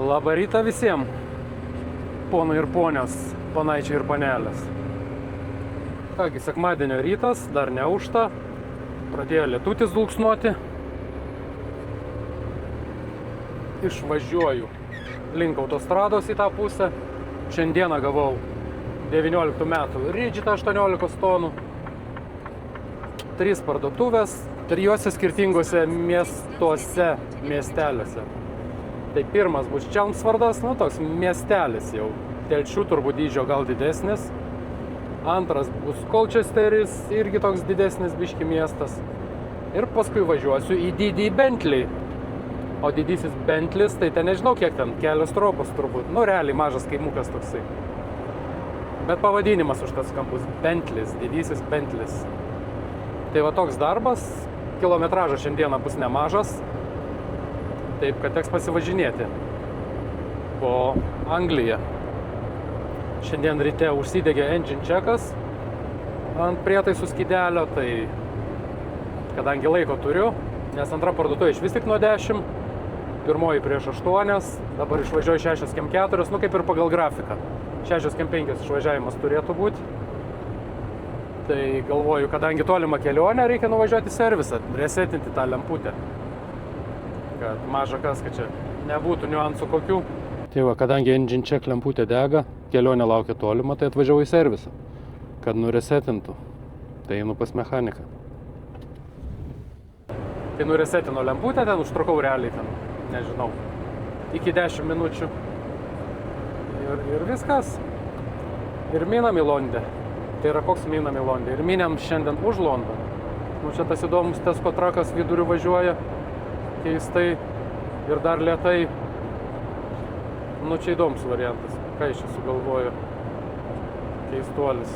Labą rytą visiems, ponai ir ponios, panaičiai ir panelės. Kągi, sekmadienio rytas, dar neužta, pradėjo lietutis dulksnuoti. Išvažiuoju link autostrados į tą pusę. Šiandieną gavau 19 metų Ridžitą 18 tonų. 3 parduotuvės, 3 skirtingose miestuose, miesteliuose. Tai pirmas bus Chelmsfordas, toks miestelis jau, telšių turbūt dydžio gal didesnis. Antras bus Colchesteris, irgi toks didesnis biški miestas. Ir paskui važiuosiu į didįjį Bentley. O didysis Bentley's, tai ten nežinau kiek ten, kelios tropos turbūt. Realiai mažas kaimukas toksai. Bet pavadinimas už tas kampus Bentley's, didysis Bentley's. Tai va toks darbas, kilometražas šiandieną bus nemažas. Taip, kad teks pasivažinėti po Angliją. Šiandien ryte užsidegė engine checkas ant prietaisų skydelio, tai kadangi laiko turiu, nes antra parduotuvė iš vis tik nuo 10, pirmoji prieš 8, dabar išvažiuoju 6:04, kaip ir pagal grafiką. 6:05 išvažiavimas turėtų būti. Tai galvoju, kadangi tolima kelionė, reikia nuvažiuoti į servisą, resetinti tą lemputę. Kad maža kas, kad čia nebūtų niuansų kokių. Tai va, kadangi engine check lemputė dega, kelionė laukia tolima, tai atvažiavau į servisą, kad nuresetintų. Tai einu pas mechaniką. Tai nuresetino lemputę, ten užtrukau realiai ten, nežinau, iki 10 minučių. Ir viskas. Ir minam į Londę. Tai yra koks minam į Londę. Ir minėm šiandien už Londoną. Čia tas įdomus Tesco trakas viduriu važiuoja. Keistai ir dar lėtai. Čia įdomus variantas. Ką iš čia sugalvoju? Keistuolis.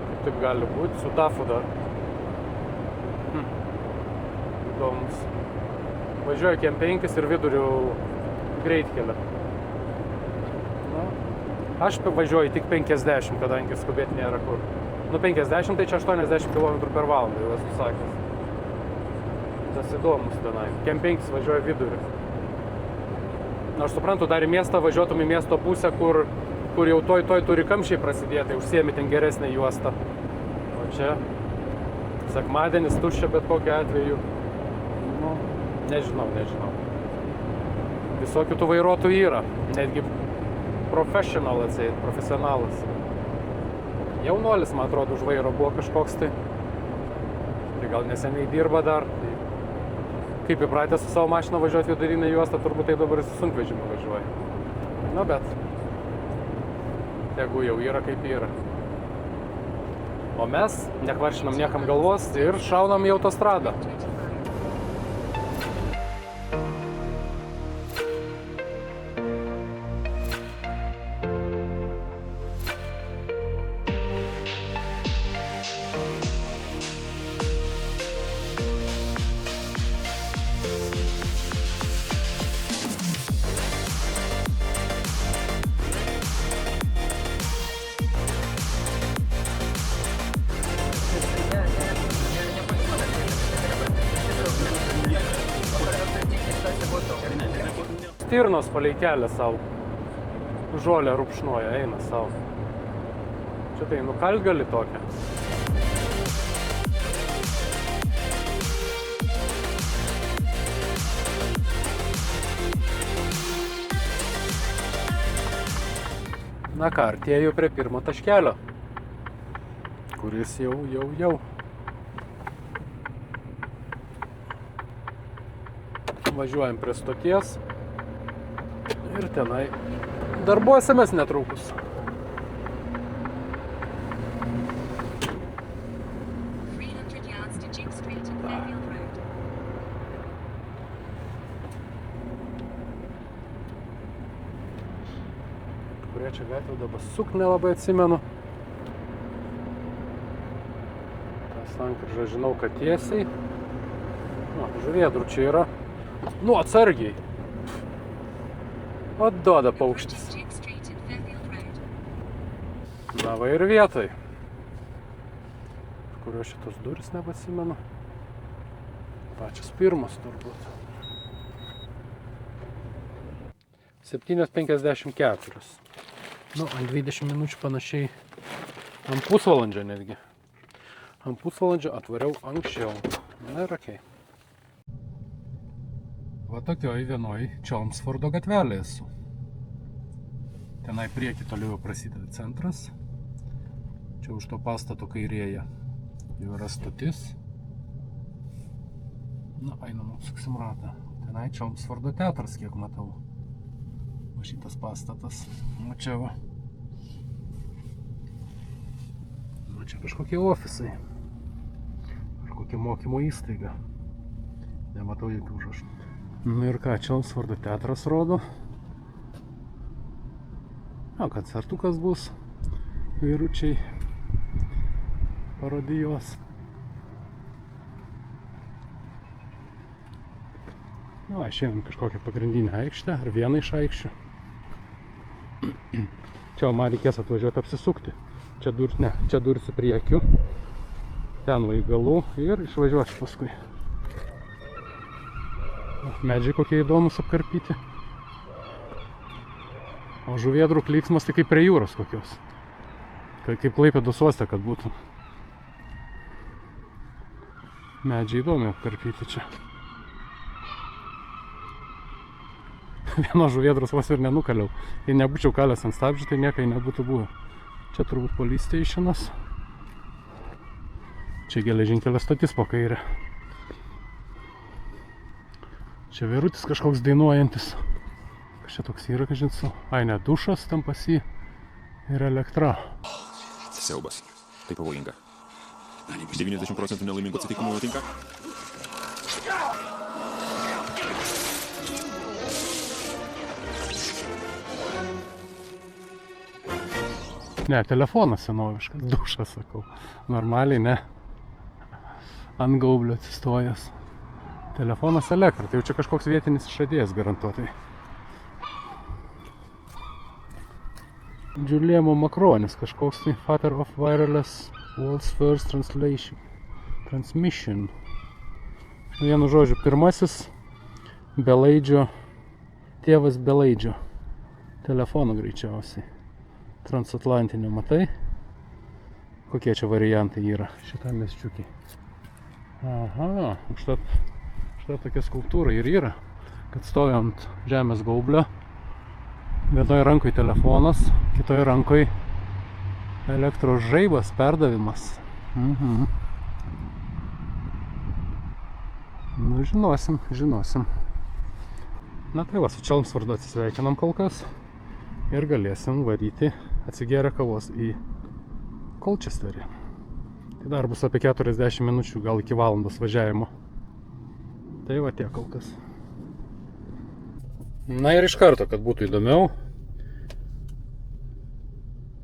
Kaip taip gali būti? Su TAFu dar. Įdomus. Važiuoju kiem 5 ir viduriu greitkelę. Aš važiuoju tik 50, kadangi skubėti nėra kur. 50 tai čia 80 km/h, jau esu sakęs. Tas įdomus tenai. Kem 5 važiuoja vidurį. Aš suprantu, dar į miestą važiuotum į miesto pusę, kur jau toj turi kamščiai prasidėti, tai užsiemi ten geresnę juostą. O čia sekmadienis tuščia bet kokiu atveju. Nežinau. Visokių tų vairuotojų yra. Netgi profesionalas. Jaunuolis, man atrodo, už vairo buvo kažkoks tai. Tai gal neseniai dirba dar. Kaip įpratęs su savo mašiną važiuoti vidurinę juostą, turbūt tai dabar su sunkvežimiu važiuoja. Bet tegu jau yra kaip yra. O mes nekvaršinam niekam galvos ir šaunam į autostradą. Stirnos palei kelią savo. Žolę rupšnuoja, eina savo. Čia tai kaltgali tokia. Artėju prie pirmo taškelio, kuris jau. Važiuojam prie stoties. Ir tenai darbuosimės netrukus. Kurie čia gatvė dabar sukt nelabai atsimenu. Tas sankryža žinau, kad tiesiai. Žuvėdrų čia yra. Atsargiai. Atduoda paukštis. Na va ir vietoj. Kurio šitos durys nepasimenu. Pačios pirmas turbūt. 7:54. Nu, ant 20 minučių panašiai. Ant pusvalandžio netgi. Ant pusvalandžio atvariau anksčiau. Na ir okei. Va tokioj vienoj Chelmsfordo gatvelė esu. Tenai prieki toliau prasideda centras. Čia už to pastato kairėje jau yra stotis. Na, einam, suksim ratą. Tenai Chelmsfordo teatras, kiek matau. Va šitas pastatas. Nu čia va. Nu čia kažkokie ofisai. Kažkokia mokymo įstaiga. Nematau jokių užrašų. Nu ir ką, Chelmsfordo teatras rodo. Koncertukas bus. Vyručiai. Parodijos. Nu, išėjom kažkokią pagrindinę aikštę, ar vieną iš aikščių. Čia man reikės atvažiuoti apsisukti. Čia dursiu priekiu. Ten vaikalų ir išvažiuosiu paskui. Medžiai kokie įdomus apkarpyti. O žuvėdrų klyksmas tai kaip prie jūros kokios. Kaip Klaipėdos uoste, kad būtų. Medžiai įdomi apkarpyti čia. Vieno žuvėdros vos ir nenukaliau. Jei nebūčiau kalęs ant stabdžių, tai niekai nebūtų buvę. Čia turbūt police stationas. Čia geležinkelio stotis po kairę. Čia vyrutis kažkoks dainuojantis. Kas čia toks yra, kažin su? Ai, ne, dušas tam pas jį ir elektra. Siaubas. Tai pavojinga. 90% nelaimingų atsitikimų nutinka. Ne, telefonas senoviškas, dušas, sakau. Normaliai, ne. Ant gaublio atsistojęs. Telefonas elektra, tai jau čia kažkoks vietinis išradėjas garantuotai. Giuliano Macronis kažkoks tai Father of Wireless World's First Transmission. Vienu žodžiu, pirmasis belaidžio, tėvas belaidžio telefono greičiausiai. Transatlantinio, matai? Kokie čia variantai yra šitam miesčiukiai. Aha, štai tokia skulptūra ir yra, kad stovi ant žemės gaublio. Vienoje rankoje telefonas, kitoje rankoje elektros žaibas, perdavimas. Nu, žinosim. Na tai va, su Chelmsfordu atsisveikinam kol kas ir galėsim varyti atsigėrę kavos į Colchesterį. Tai dar bus apie 40 minučių, gal iki valandos važiavimo. Tai va tiek kol kas. Na ir iš karto, kad būtų įdomiau.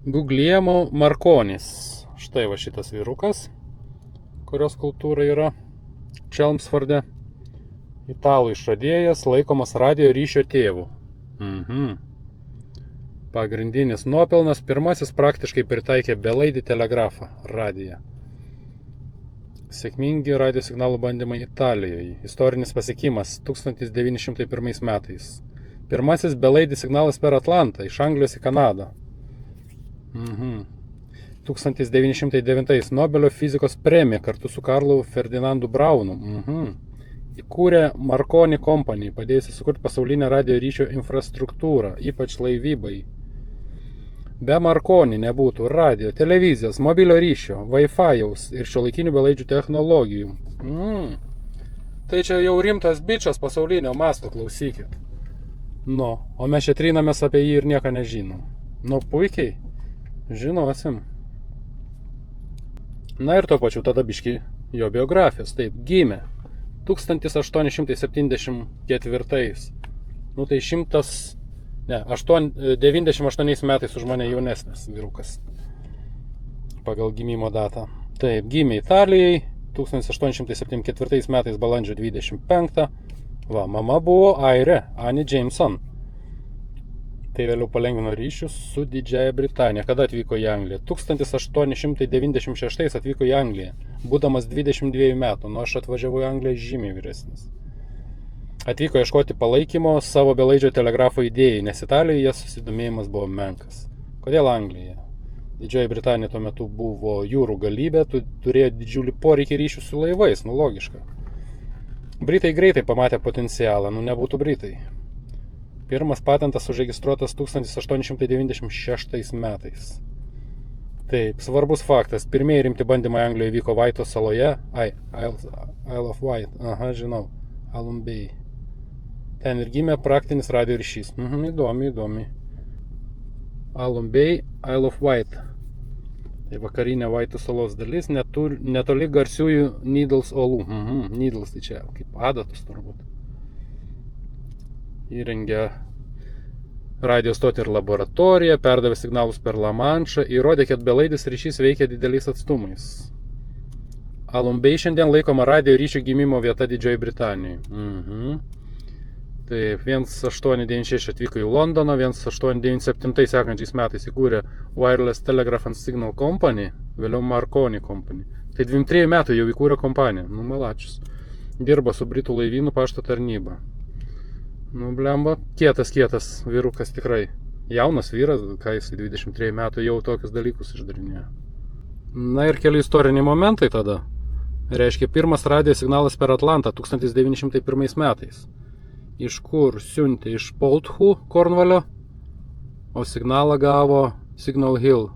Guglielmo Marconis. Štai va šitas vyrukas, kurios skulptūra yra Chelmsforde. Italų išradėjas, laikomas radijo ryšio tėvu. Pagrindinis nuopelnas, pirmasis praktiškai pritaikė belaidį telegrafą radiją. Sėkmingi radio signalų bandymai Italijoje. Istorinis pasiekimas 1901 metais. Pirmasis belaidis signalas per Atlantą, iš Anglijos į Kanadą. 1909 Nobelio fizikos premija kartu su Karlu Ferdinandu Braunu. Įkūrė Marconi Company, padėjusi sukurti pasaulinę radio ryšio infrastruktūrą, ypač laivybai. Be Marconi nebūtų radio, televizijos, mobilio ryšio, Wi-Fi'aus ir šiuolaikinių belaidžių technologijų. Tai čia jau rimtas bičas pasaulinio masto, klausykit. Nu, o mes čia trinamės apie jį ir nieko nežinom. Nu, puikiai. Žinosim. Na ir tuo pačiu tada biški jo biografijos. Taip, gimė 1874. Nu tai 98 metais už mane jaunesnis vyrukas. Pagal gimimo datą. Taip, gimė Italijai 1874 metais balandžio 25. Va, mama buvo airė, Annie Jameson. Tai vėliau palengvino ryšius su Didžiąja Britanija. Kada atvyko į Angliją? 1896 atvyko į Angliją, būdamas 22 metų, nu aš atvažiavau į Angliją žymiai vyresnis. atvyko ieškoti palaikymo savo belaidžio telegrafo idėjai, nes Italijoje susidomėjimas buvo menkas. Kodėl Anglija? Didžioji Britanija tuo metu buvo jūrų galybė, turėjo didžiulį poreikį ryšių su laivais, logiška. Britai greitai pamatė potencialą, nebūtų Britai. Pirmas patentas užregistruotas 1896 metais. Taip, svarbus faktas. Pirmieji rimti bandymai Anglijoje vyko Vaito saloje. Isle of Wight. Aha, žinau. Alum Bay. Ten ir gimė praktinis radio ryšys. Įdomi. Alum Bay, Isle of Wight. Tai vakarinė Vaito salos dalis, netoli garsiųjų Needles olų. Needles tai čia kaip adatos turbūt. Įrengė radio stotį ir laboratoriją, perdavė signalus per La Manšą, įrodė, kad belaidis ryšys veikia dideliais atstumais. Alum Bay šiandien laikoma radio ryšio gimimo vieta Didžioji Britanijoje. Taip, 1896 atvyko į Londoną, 1897 sekančiais metais įkūrė Wireless Telegraph and Signal Company, vėliau Marconi Company. Tai 23 metų jau įkūrė kompaniją. Malačius. Dirba su Britų laivynų pašto tarnyba. Blemba, kietas vyrukas tikrai. Jaunas vyras, ką jis 23 metų jau tokius dalykus išdarinėjo. Na ir keli istoriniai momentai tada. Reiškia, pirmas radio signalas per Atlantą 1901 metais. Iš kur siuntė? Iš Polthu, Kornvalio, o signalą gavo Signal Hill,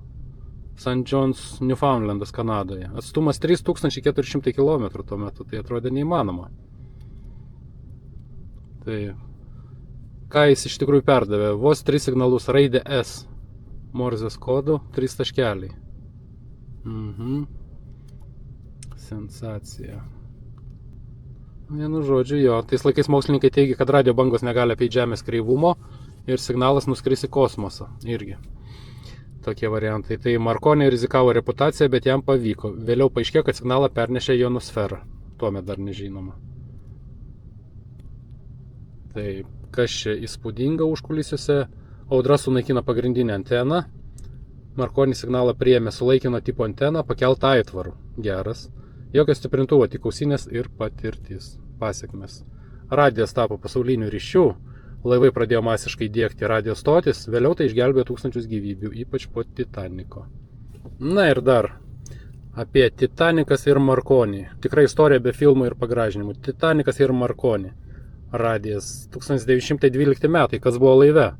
St. John's, Newfoundlandas, Kanadoje. Atstumas 3400 km tuo metu, tai atrodė neįmanoma. Tai ką jis iš tikrųjų perdavė? Vos 3 signalus, raidę S, Morzės kodu, 3 taškeliai. Sensacija. Vienu žodžiu, jo. Tais laikais mokslininkai teigia, kad radio bangos negali apeiti Žemės kreivumo ir signalas nuskris į kosmosą. Irgi tokie variantai. Tai Marconi rizikavo reputaciją, bet jam pavyko. Vėliau paaiškėjo, kad signalą pernešė į ionosferą. Tuomet dar nežinoma. Tai kas čia įspūdinga užkulisiuose? Audra sunaikina pagrindinę anteną. Marconi signalą priėmė sulaikino tipo anteną, pakeltą aitvaru. Geras. Jokio stiprintuvo, tik ausinės ir patirtis. Pasekmes. Radijas tapo pasauliniu ryšiu. Laivai pradėjo masiškai diegti radio stotis. Vėliau tai išgelbėjo tūkstančius gyvybių, ypač po Titaniko. Na ir dar apie Titanikas ir Marconi. Tikrai istorija be filmų ir pagražinimų. Titanikas ir Marconi. Radijas 1912 metai, kas buvo laive.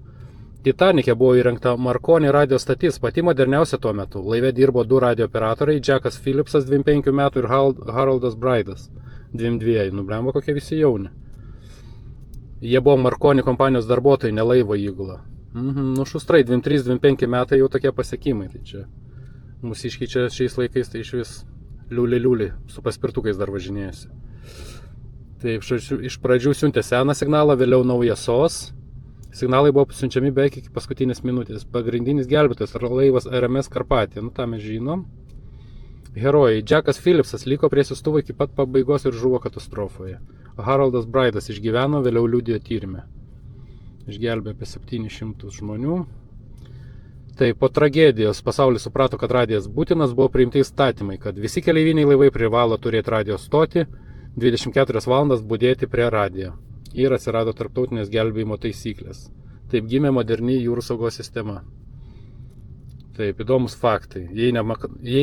Titanike buvo įrengta Marconi radio stotis, pati moderniausia tuo metu. Laive dirbo 2 radio operatoriai, Jackas Phillipsas 25 metų ir Haroldas Braidas 22. Blemba, kokie visi jauni. Jie buvo Marconi kompanijos darbuotojai, ne laivo įgula. Šustrai, 23-25 metai jau tokie pasiekimai. Tai čia mūsiškiai čia šiais laikais tai iš vis liuli, su paspirtukais dar važinėjasi. Taip, iš pradžių siuntė seną signalą, vėliau naują SOS. Signalai buvo siunčiami beveik iki paskutinės minutės. Pagrindinis gelbėtojas laivas RMS Karpatija, tą mes žinom. Herojai. Jackas Phillipsas liko prie siųstuvo iki pat pabaigos ir žuvo katastrofoje. Haroldas Braidas išgyveno, vėliau liudijo tyrime. Išgelbėjo apie 700 žmonių. Tai po tragedijos pasaulis suprato, kad radijas būtinas, buvo priimti įstatymai, kad visi keleiviniai laivai privalo turėti radio stotį, 24 valandas budėti prie radijo. Ir atsirado tarptautinės gelbėjimo taisyklės. Taip gimė moderni jūrų saugos sistema. Taip, įdomus faktai. Jei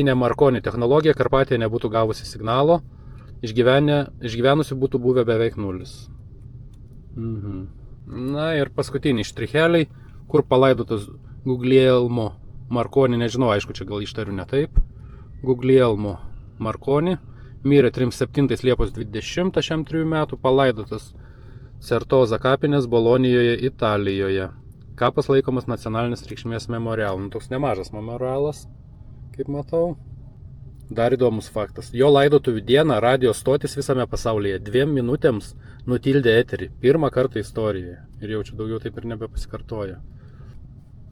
ne Marconi technologija, Karpatija nebūtų gavusi signalo, išgyvenusių būtų buvę beveik 0. Na ir paskutiniai štricheliai, kur palaidotas Guglielmo Marconi, nežinau, aišku, čia gal ištariu ne taip. Guglielmo Marconi, mirė 37 Liepos 20 šiam 3 metų, palaidotas Certoza kapinės Bolonijoje, Italijoje. Kapas laikomas nacionalinės reikšmės memorialu. Toks nemažas memorialas, kaip matau. Dar įdomus faktas. Jo laidotuvių dieną radio stotis visame pasaulyje 2 minutėms nutildė eterį. Pirmą kartą istorijoje. Ir jau čia daugiau taip ir nebepasikartoja.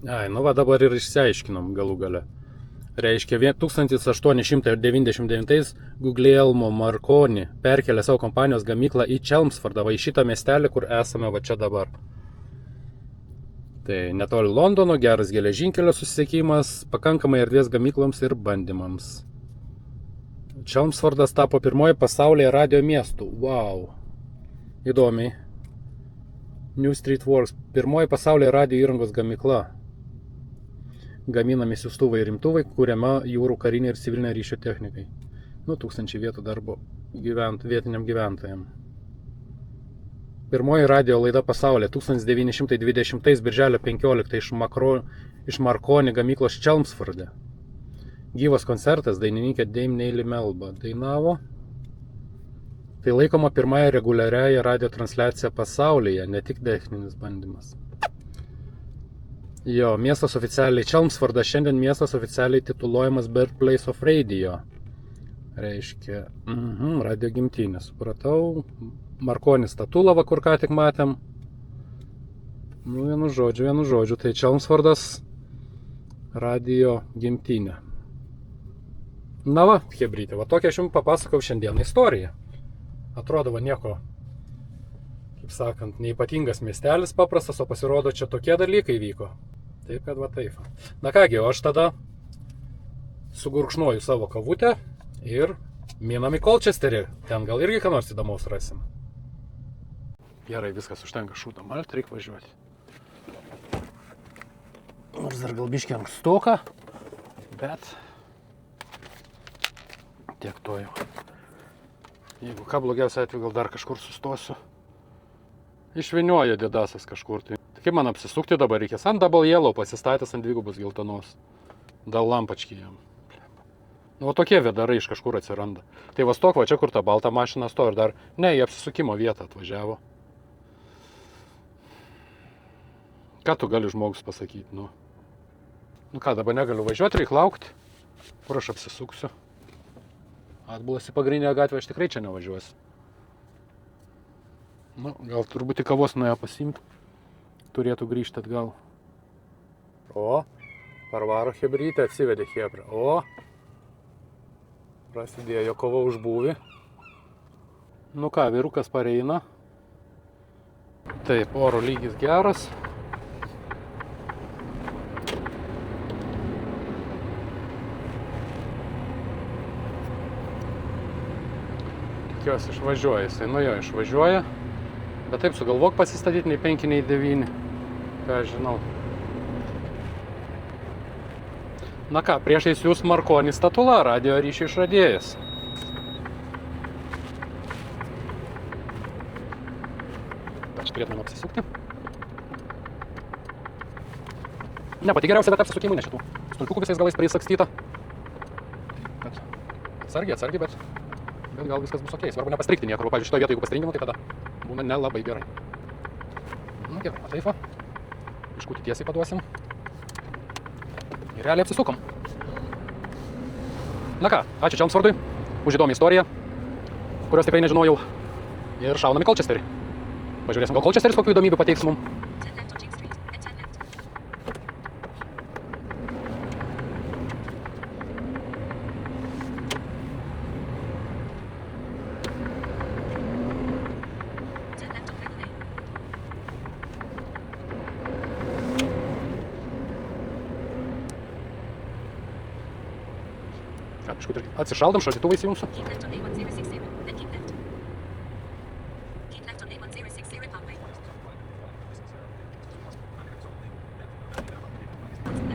Dabar ir išsiaiškinom galų gale. Reiškia, 1899 Guglielmo Marconi perkelė savo kompanijos gamyklą į Chelmsfordą, į šitą miestelį, kur esame va čia dabar. Tai netoli Londono, geras geležinkelio susisiekimas, pakankamai erdvės gamykloms ir bandymams. Chelmsfordas tapo pirmoji pasaulyje radio miestų. Wow. Įdomiai. New Street Works. Pirmoji pasaulyje radio įrangos gamykla. Gaminami siųstuvai ir imtuvai, kuriama jūrų karinė ir civilinė ryšio technikai. 1000 vietų darbo vietiniam gyventojam. Pirmoji radio laida pasaulyje 1920 birželio 15 iš Marconi gamyklos Chelmsforde. Gyvas koncertas, dainininkė Dame Neely Melba dainavo. Tai laikoma pirmąją reguliariąją radio transliaciją pasaulyje, ne tik techninis bandymas. Jo, miestas oficialiai Chelmsfordas, šiandien miestas oficialiai tituluojamas Birthplace of Radio. Reiškia, radio gimtinė, supratau. Marconi statula, kur ką tik matėm. Vienu žodžiu, tai Chelmsfordas radio gimtinė. Na va, hebrytė, va tokia aš jums papasakau šiandieną istoriją. Atrodo, va nieko, kaip sakant, neypatingas miestelis paprastas, o pasirodo, čia tokie dalykai vyko. Taip, kad va taip. Na kągi, o aš tada sugurkšnuoju savo kavutę ir minam į Colchesterį. Ten gal irgi ką nors įdomaus rasim. Gerai, viskas užtenka šūdą malt, reikia važiuoti. Nors dar gal biškį ankstoka, bet tiek to jau. Jeigu ką blogiausia atveju, gal dar kažkur sustosiu. Išvinioja dėdasas kažkur. Tai kaip man apsisukti dabar reikės? Ant double yellow pasistatęs ant dvigubos geltonos. Dėl lampačkį jam. Nu, va tokie vėdarai iš kažkur atsiranda. Tai va stok, va čia kur ta balta mašina stovi ir dar, ne, į apsisukimo vietą atvažiavo. Ką tu gali žmogus pasakyti, nu? Nu ką, dabar negaliu važiuoti, reikia laukti. Kur aš apsisuksiu? Atbulas į pagrindinę gatvę, aš tikrai čia nevažiuosiu. Nu, gal turbūt į kavos nuėjo pasiimti. Turėtų grįžti atgal. O, parvaro hebrytę, atsivedė hebrą. O, prasidėjo kova už būvį. Nu ką, vyrukas pareina. Taip, oro lygis geras. Tikiuosi išvažiuoja, jisai nuo jo išvažiuoja. Bet taip sugalvok pasistatyti nei 5, nei 9. Ką aš žinau. Na ką, priešais jūs Marconi statula, radio ryšio išradėjas. Aš turėtumėm apsisukti. Ne, pati geriausia vieta apsisukimui, ne šitų stulpiukų visais galais prisakstyta. Atsargiai, bet gal viskas bus okei. Svarbu nepastrikti niekur. Pavyzdžiui, šitoje vietoje, jeigu pastringimu, tai tada būna nelabai gerai. Nu gerai, taip va. Iškutį tiesiai paduosim. Ir realiai apsisukom. Na ką, ačiū Chelmsfordui už įdomią istoriją, kurios tikrai nežinojau. Ir šaunam į Colchesterį. Pažiūrėsim, gal Colchesteris kokių įdomybių pateiks mum. Atsišaldom, šaldytuvai įsijungsiu.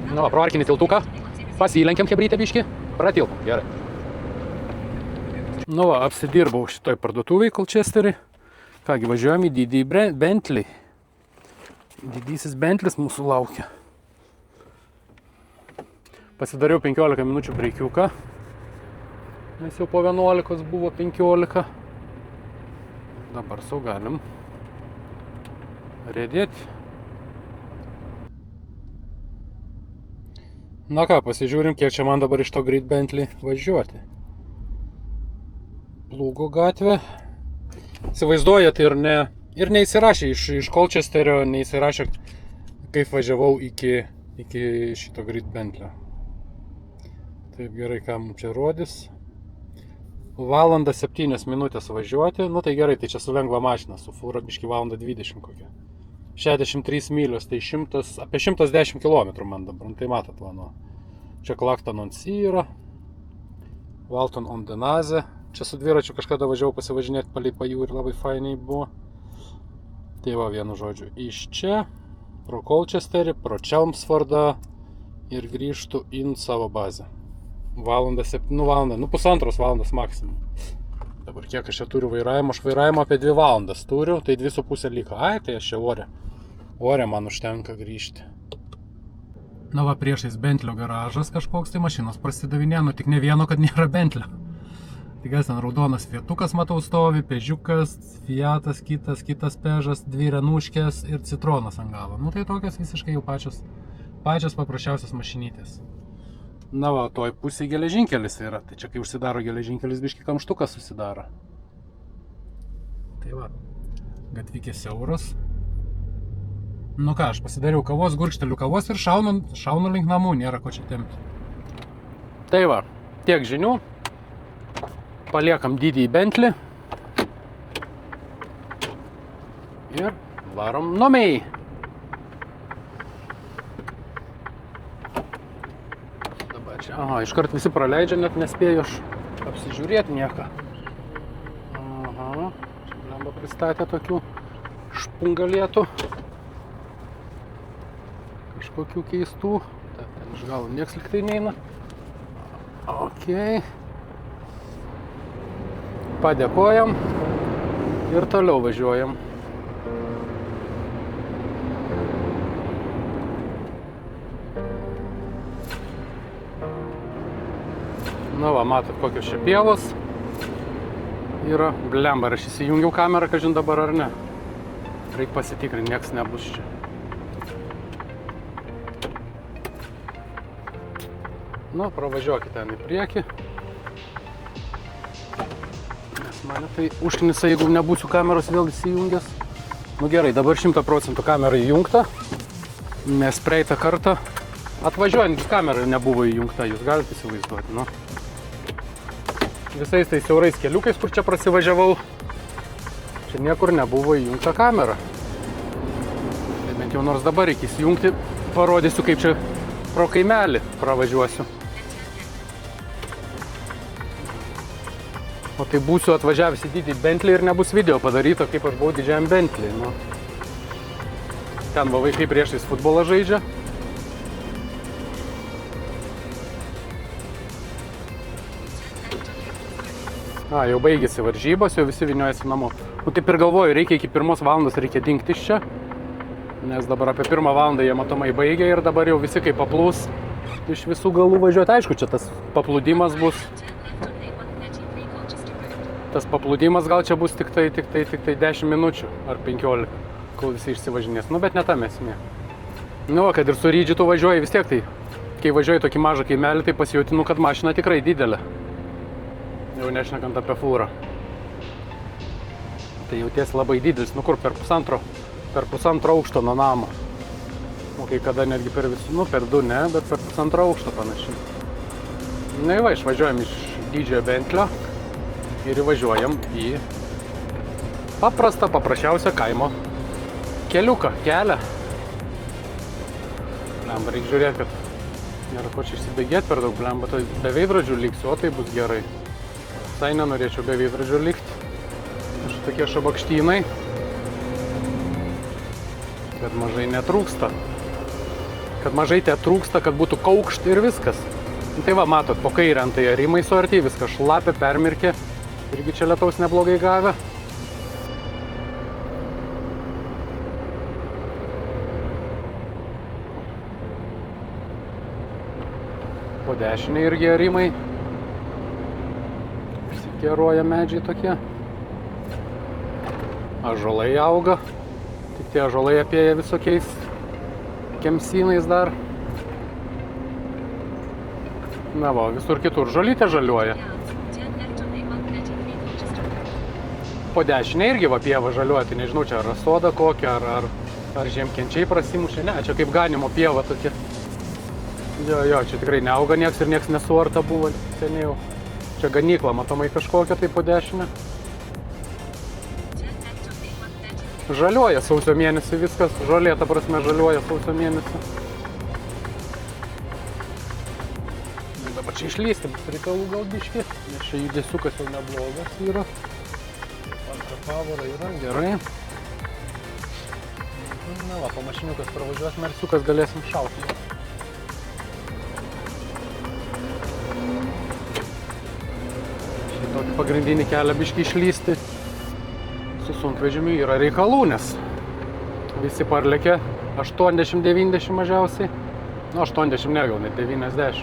Nu va, pro arkinį tiltuką. Pasilenkiam hebrytę biškį. Pratilpom, gerai. Nu va, apsidirbau šitoj parduotuvėj Colchesterį. Kągi, važiuojam į didįjį Bentley. Didysis Bentleys mūsų laukia. Pasidariau 15 minučių breikiuką. Nes jau po 11 buvo 15. Dabar sau galim riedėti. Na ką, pasižiūrim, kiek čia man dabar iš to Great Bentley važiuoti. Plūgo gatvė. Įsivaizduojat, ir neįsirašė iš Colchesterio, neįsirašė, kaip važiavau iki šito Great Bentley. Taip, gerai, ką mums čia rodys. Valandą 7 minutės važiuoti, nu tai gerai, tai čia su lengva mašina, su fūra biški valandą 20 kokia. 63 mylios, tai apie 110 km man dabar, tai matot, nu. Čia Clacton on Sea yra, Walton on the Naze, čia su dviračiu kažkada važiavau pasivažinėti palei pajūrį, labai fainiai buvo. Tai va, vienu žodžiu, iš čia, pro Colchesterį, pro Chelmsfordą ir grįžtų į savo bazę. Pusantros valandos maksimum. Dabar kiek aš čia turiu vairavimo? Aš vairavimo apie 2 valandas turiu, tai 2,5 liko. Ai, tai aš čia ore. Ore man užtenka grįžti. Na va, priešais Bentlio garažas kažkoks, tai mašinos prasidavinė, tik ne vieno, kad nėra Bentlio. Tik ten raudonas Fiatukas matau stovi, Pežiukas, Fiatas, kitas Pežas, 2 Renuškės ir Citronas ant galo. Tai tokios visiškai jau pačios paprasčiausios mašinytės. Na va, toj pusėje geležinkelis yra, tai čia kai užsidaro geležinkelis, biški kamštukas susidaro. Tai va, gatvikė siauros. Nu ką, aš pasidariau kavos, gurkšteliu kavos ir šaunu link namų, nėra ko čia tempti. Tai va, tiek žinių. Paliekam didįjį Bentley. Ir varom nomiai. Dabar čia, iškart visi praleidžia, net nespėjau aš apsižiūrėti nieką. Čia blemba pristatė tokių špungalėtų. Kažkokių keistų. Ten iš galo nieks liktai neina. Okei. Padėkojam ir toliau važiuojam. Na va, matot, kokios čia pievos yra. Blemba, aš įsijungiau kamerą, kažin dabar ar ne. Reik pasitikrinti, nieks nebus čia. Nu, pravažiuokit ten į priekį. Mane tai užknisa, jeigu nebūsiu kameros vėl įsijungęs. Nu gerai, dabar 100% kamera įjungta, nes praeitą kartą atvažiuojant kamera nebuvo įjungta, jūs galite įsivaizduoti, nu. Visais tais siaurais keliukais, kur čia prasivažiavau, čia niekur nebuvo įjungta kamera. Tai bent jau nors dabar reikia įsijungti, parodysiu, kaip čia pro kaimelį pravažiuosiu. O tai būsiu atvažiavęs į didį Bentley ir nebus video padaryta, kaip aš buvau didžiajam Bentley. Nu. Ten va vaikai priešais futbolą žaidžia. Jau baigėsi varžybos, jau visi vyniojasi namo. Nu taip ir galvoju, reikia iki 1 valandos reikia dingti iš čia. Nes dabar apie 1 valandą jie matomai baigė ir dabar jau visi kaip paplūs iš visų galų važiuoti. Aišku, čia tas paplūdimas bus. Tas paplūdimas gal čia bus tik tai 10 minučių ar 15, kol visi išsivažinės. Nu, bet ne tam esmė. Nu, kad ir su Rydžitu važiuoji vis tiek, tai kai važiuoji tokį mažą kaimelį, tai pasijautinu, kad mašina tikrai didelė. Jau nešnekant apie fūrą. Tai jauties labai didelis, nu kur per pusantro aukšto nuo namo. O kai kada netgi per 2 ne, bet per pusantro aukšto panašiai. Na, va, išvažiuojam iš didžiojo Bentlio. Ir įvažiuojam į paprasčiausią kaimo keliuką, kelią. Blemba, reikia žiūrėti, kad nėra ko čia išsibėgėti per daug, blemba, tai be veidrodžių liksiu, o tai bus gerai. Visai nenorėčiau be veidrodžių likti. Aš tokie šabakštynai, kad mažai netrūksta. Kad mažai te trūksta, kad būtų kaukšt ir viskas. Tai va, matot, po kairę tai arimai suartį, viskas šlapia, permirkė. Irgi čia lietaus neblogai gavę. Po dešinė irgi arimai. Išsikėruoja medžiai tokie. Ąžuolai auga. Tik tie ąžuolai apėję visokiais kemsynais dar. Na va, visur kitur žolytė žaliuoja. Po dešinė irgi va pieva žaliuoja, tai nežinau, čia ar soda kokia, ar žiemkenčiai prasimušė. Ne, čia kaip ganimo pieva tokia. Jo, čia tikrai neauga nieks ir nieks nesuarta buvo seniai jau. Čia ganykla matomai kažkokia, tai po dešinė. Žaliuoja sausio mėnesį viskas, žolė, ta prasme, žaliuoja sausio mėnesį. Dabar čia išlysti bus reikalų gal biški, nes čia judesiukas jau neblogas yra. Antra pavara yra, gerai. Na va, po mašiniukas pravažiuos, mersiukas galėsim šauti. Šitokį pagrindinį kelią biškį išlysti su sunkvežimiu yra reikalų, nes visi parlėkė 80-90 mažiausiai. Nu, 80 ne, gal net 90.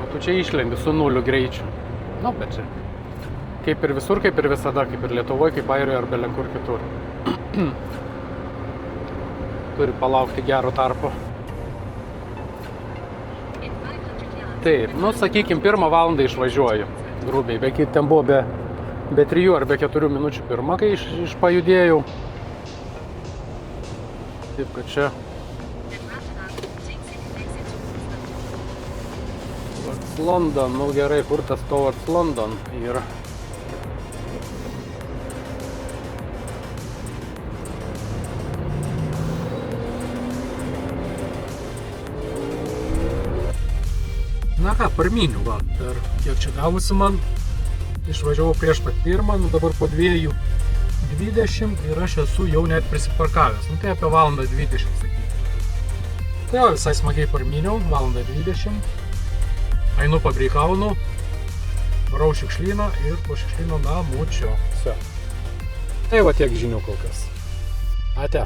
O tu čia išlendi su nuliu greičiu. Nu, bet čia kaip ir visur, kaip ir visada, kaip ir Lietuvoje, kaip Airijoje ar belenkur kitur. Turi palaukti gero tarpo. Taip, nu, sakykim, 1 valandą išvažiuoju, grubiai, bet ten buvo be 3 ar be 4 minučių pirma, kai iš pajudėjau. Taip, kad čia Towards London, nu gerai, kur tas Towards London yra? Na ką, parminių va, per kiek čia gavosi man, išvažiavau prieš pat 1, nu dabar po 2:20 ir aš esu jau net prisiparkavęs, nu tai apie 1:20 sakyti. Tai jau visai smagiai parminiau, 1:20, einu pabreikaunu, varau šiukšlyną ir po šiukšlyno namučio. Tai va tiek žinių kol kas. Ate.